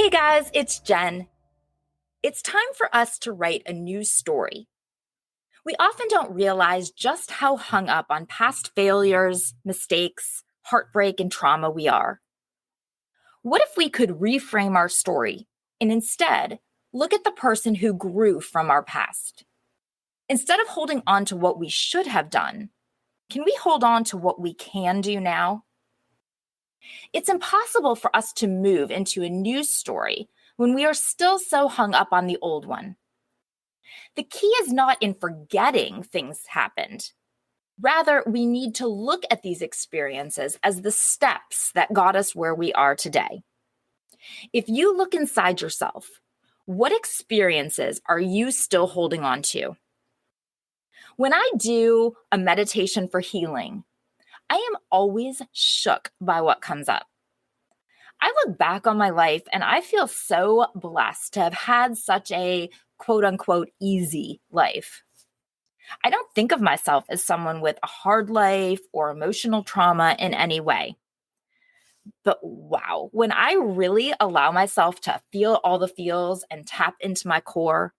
Hey guys, it's Jen. It's time for us to write a new story. We often don't realize just how hung up on past failures, mistakes, heartbreak, and trauma we are. What if we could reframe our story and instead look at the person who grew from our past? Instead of holding on to what we should have done, can we hold on to what we can do now? It's impossible for us to move into a new story when we are still so hung up on the old one. The key is not in forgetting things happened. Rather, we need to look at these experiences as the steps that got us where we are today. If you look inside yourself, what experiences are you still holding on to? When I do a meditation for healing, I am always shook by what comes up. I look back on my life and I feel so blessed to have had such a quote unquote easy life. I don't think of myself as someone with a hard life or emotional trauma in any way. But wow, when I really allow myself to feel all the feels and tap into my core,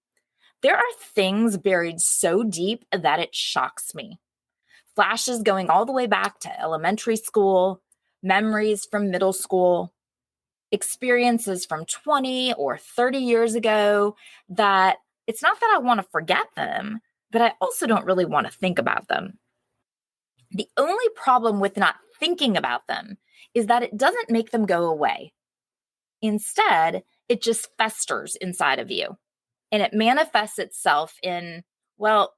there are things buried so deep that it shocks me. Flashes going all the way back to elementary school, memories from middle school, experiences from 20 or 30 years ago that it's not that I want to forget them, but I also don't really want to think about them. The only problem with not thinking about them is that it doesn't make them go away. Instead, it just festers inside of you, and it manifests itself in, well,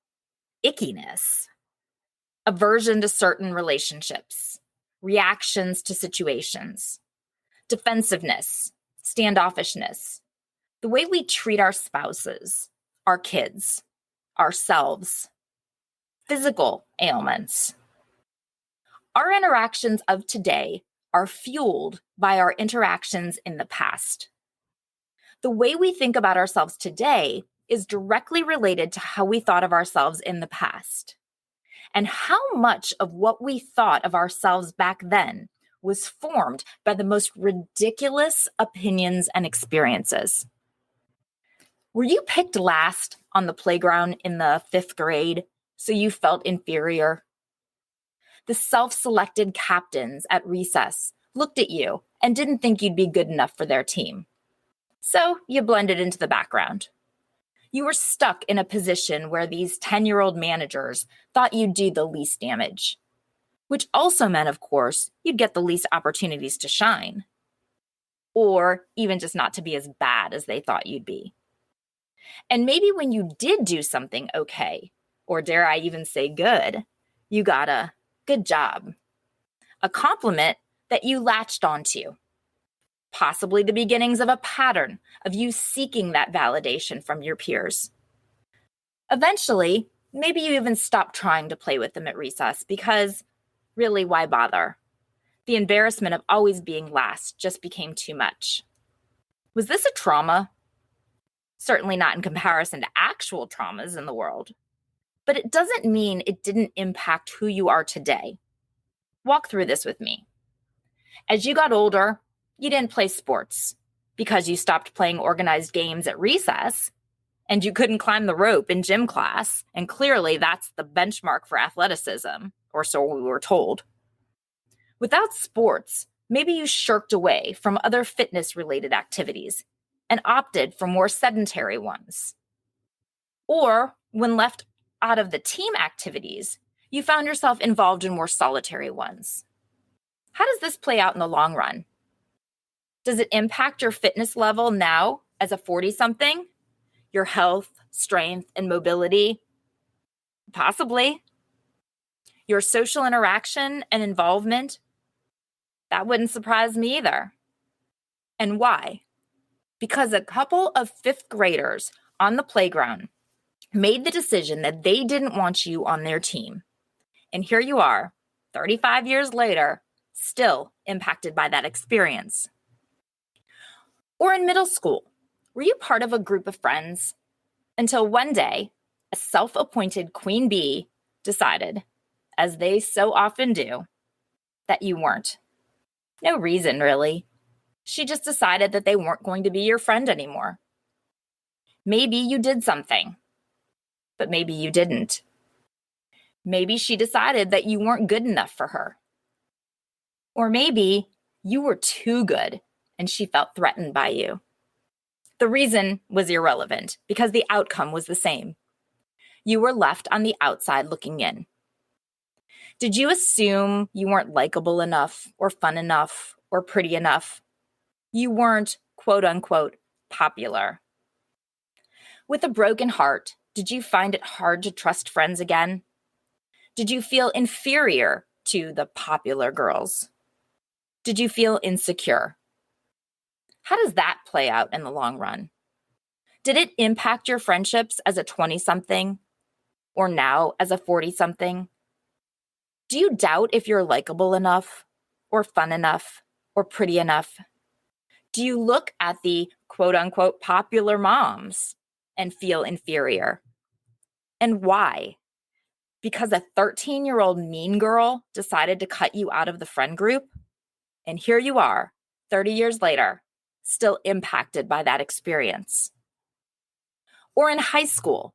ickiness, aversion to certain relationships, reactions to situations, defensiveness, standoffishness, the way we treat our spouses, our kids, ourselves, physical ailments. Our interactions of today are fueled by our interactions in the past. The way we think about ourselves today is directly related to how we thought of ourselves in the past. And how much of what we thought of ourselves back then was formed by the most ridiculous opinions and experiences. Were you picked last on the playground in the 5th grade, so you felt inferior? The self-selected captains at recess looked at you and didn't think you'd be good enough for their team. So you blended into the background. You were stuck in a position where these 10-year-old managers thought you'd do the least damage, which also meant, of course, you'd get the least opportunities to shine, or even just not to be as bad as they thought you'd be. And maybe when you did do something okay, or dare I even say good, you got a good job, a compliment that you latched onto, possibly the beginnings of a pattern of you seeking that validation from your peers. Eventually, maybe you even stopped trying to play with them at recess because, really, why bother? The embarrassment of always being last just became too much. Was this a trauma? Certainly not in comparison to actual traumas in the world. But it doesn't mean it didn't impact who you are today. Walk through this with me. As you got older, you didn't play sports because you stopped playing organized games at recess and you couldn't climb the rope in gym class. And clearly that's the benchmark for athleticism, or so we were told. Without sports, maybe you shirked away from other fitness-related activities and opted for more sedentary ones. Or when left out of the team activities, you found yourself involved in more solitary ones. How does this play out in the long run? Does it impact your fitness level now as a 40-something? Your health, strength, and mobility? Possibly. Your social interaction and involvement? That wouldn't surprise me either. And why? Because a couple of 5th graders on the playground made the decision that they didn't want you on their team. And here you are, 35 years later, still impacted by that experience. Or in middle school, were you part of a group of friends until one day, a self-appointed queen bee decided, as they so often do, that you weren't? No reason, really. She just decided that they weren't going to be your friend anymore. Maybe you did something, but maybe you didn't. Maybe she decided that you weren't good enough for her. Or maybe you were too good and she felt threatened by you. The reason was irrelevant because the outcome was the same. You were left on the outside looking in. Did you assume you weren't likable enough or fun enough or pretty enough? You weren't, quote unquote, popular. With a broken heart, did you find it hard to trust friends again? Did you feel inferior to the popular girls? Did you feel insecure? How does that play out in the long run? Did it impact your friendships as a 20-something or now as a 40-something? Do you doubt if you're likable enough or fun enough or pretty enough? Do you look at the quote unquote popular moms and feel inferior? And why? Because a 13-year-old mean girl decided to cut you out of the friend group? And here you are, 30 years later, still impacted by that experience. Or in high school,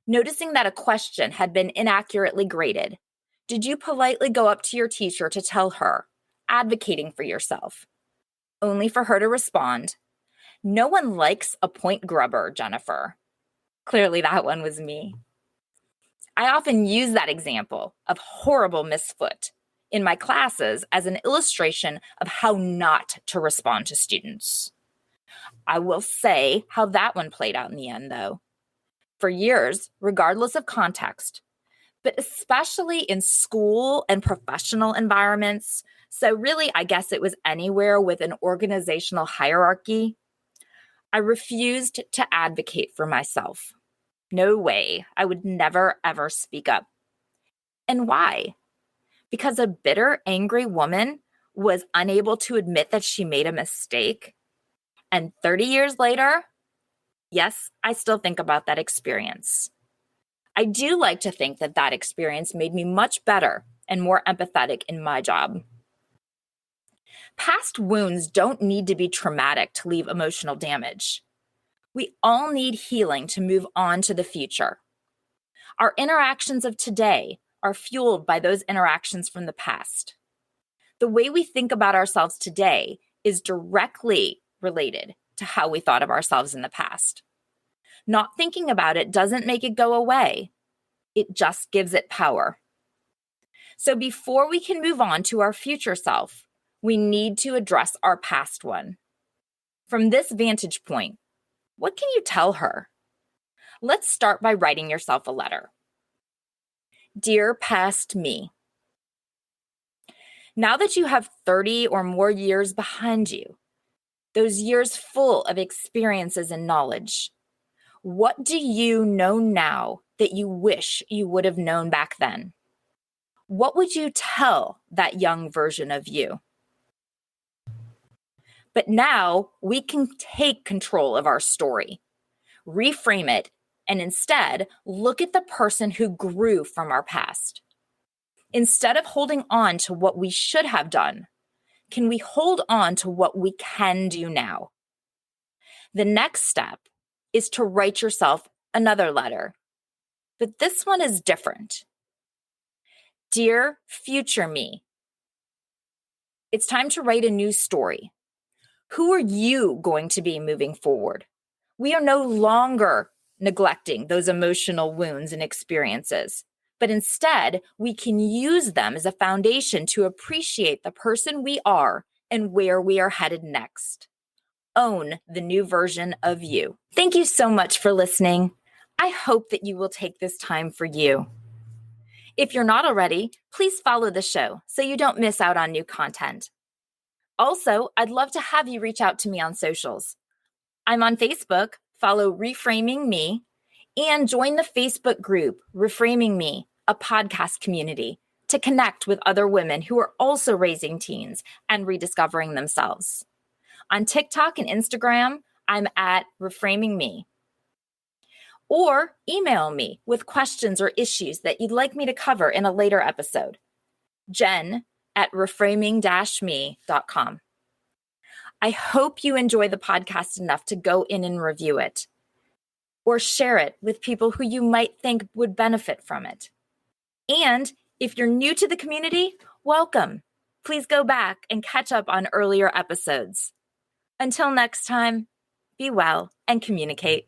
noticing that a question had been inaccurately graded, did you politely go up to your teacher to tell her, advocating for yourself, only for her to respond, "No one likes a point grubber, Jennifer." Clearly that one was me. I often use that example of horrible misfoot in my classes as an illustration of how not to respond to students. I will say how that one played out in the end, though. For years, regardless of context, but especially in school and professional environments, so really, I guess it was anywhere with an organizational hierarchy, I refused to advocate for myself. No way. I would never, ever speak up. And why? Because a bitter, angry woman was unable to admit that she made a mistake. And 30 years later, yes, I still think about that experience. I do like to think that that experience made me much better and more empathetic in my job. Past wounds don't need to be traumatic to leave emotional damage. We all need healing to move on to the future. Our interactions of today are fueled by those interactions from the past. The way we think about ourselves today is directly related to how we thought of ourselves in the past. Not thinking about it doesn't make it go away. It just gives it power. So before we can move on to our future self, we need to address our past one. From this vantage point, what can you tell her? Let's start by writing yourself a letter. Dear past me, now that you have 30 or more years behind you, those years full of experiences and knowledge, what do you know now that you wish you would have known back then? What would you tell that young version of you? But now we can take control of our story, reframe it, and instead look at the person who grew from our past. Instead of holding on to what we should have done, can we hold on to what we can do now? The next step is to write yourself another letter, but this one is different. Dear future me, it's time to write a new story. Who are you going to be moving forward? We are no longer neglecting those emotional wounds and experiences, but instead we can use them as a foundation to appreciate the person we are and where we are headed next. Own the new version of you. Thank you so much for listening. I hope that you will take this time for you. If you're not already, please follow the show so you don't miss out on new content. Also, I'd love to have you reach out to me on socials. I'm on Facebook, follow Reframing Me, and join the Facebook group, Reframing Me, a podcast community, to connect with other women who are also raising teens and rediscovering themselves. On TikTok and Instagram, I'm at Reframing Me. Or email me with questions or issues that you'd like me to cover in a later episode. Jen at reframing-me.com. I hope you enjoy the podcast enough to go in and review it, or share it with people who you might think would benefit from it. And if you're new to the community, welcome. Please go back and catch up on earlier episodes. Until next time, be well and communicate.